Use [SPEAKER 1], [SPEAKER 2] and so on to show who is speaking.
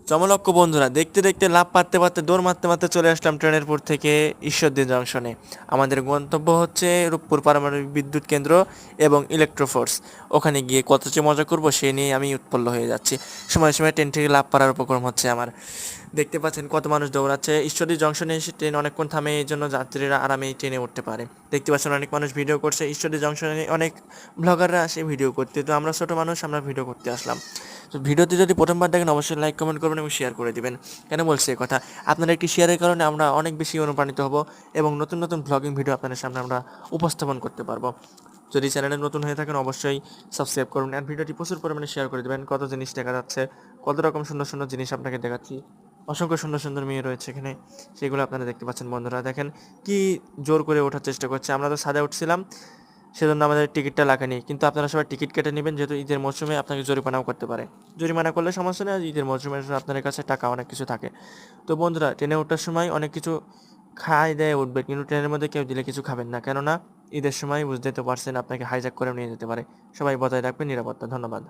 [SPEAKER 1] চমলক্ষ বন্ধুরা, দেখতে দেখতে লাফ পারতে পারতে দৌড় মারতে মারতে চলে আসলাম ট্রেনেরপুর থেকে ঈশ্বরদী জংশনে। আমাদের গন্তব্য হচ্ছে রূপপুর পারমাণবিক বিদ্যুৎ কেন্দ্র এবং ইলেকট্রোফোর্স। ওখানে গিয়ে কত যে মজা করবো সেই নিয়ে আমি উৎপন্ন হয়ে যাচ্ছি। সময় সময় ট্রেন থেকে লাফ পাড়ার উপক্রম হচ্ছে আমার। দেখতে পাচ্ছেন কত মানুষ দৌড়াচ্ছে। ঈশ্বরদী জংশনে এসে ট্রেন অনেকক্ষণ থামে, এই জন্য যাত্রীরা আরামে এই ট্রেনে উঠতে পারে। দেখতে পাচ্ছেন অনেক মানুষ ভিডিও করছে। ঈশ্বরদী জংশনে অনেক ব্লগাররা আসে ভিডিও করতে, তো আমরা ছোটো মানুষ, আমরা ভিডিও করতে আসলাম। তো ভিডিওটি যদি প্রথমবার দেখেন অবশ্যই লাইক কমেন্ট করবেন এবং শেয়ার করে দিবেন। কেন বলছি এই কথা? আপনার একটি শেয়ারের কারণে আমরা অনেক বেশি অনুপ্রাণিত হব এবং নতুন নতুন ব্লগিং ভিডিও আপনাদের সামনে আমরা উপস্থাপন করতে পারবো। যদি চ্যানেলে নতুন হয়ে থাকেন অবশ্যই সাবস্ক্রাইব করবেন আর ভিডিওটি প্রচুর পরিমাণে শেয়ার করে দেবেন। কত জিনিস দেখা যাচ্ছে, কত রকম সুন্দর সুন্দর জিনিস আপনাকে দেখাচ্ছি। অসংখ্য সুন্দর সুন্দর মেয়ে রয়েছে এখানে, সেগুলো আপনারা দেখতে পাচ্ছেন। বন্ধুরা দেখেন কি জোর করে ওঠার চেষ্টা করছে। আমরা তো ছাদে উঠছিলাম, সেজন্য আমাদের টিকিটটা লাগেনি, কিন্তু আপনারা সবাই টিকিট কেটে নেবেন, যেহেতু ঈদের মৌসুমে আপনাকে জরিমানাও করতে পারে। জরিমানা করলে সমস্যা নেই, ঈদের মৌসুমে আপনাদের কাছে টাকা অনেক কিছু থাকে। তো বন্ধুরা, ট্রেনে ওঠার সময় অনেক কিছু খাই দেয় উঠবে, কিন্তু ট্রেনের মধ্যে কেউ দিলে কিছু খাবেন না, কেননা ঈদের সময় বুঝতে তো পারছেন আপনাকে হাইজ্যাক করে নিয়ে যেতে পারে। সবাই বজায় রাখবেন নিরাপত্তা। ধন্যবাদ।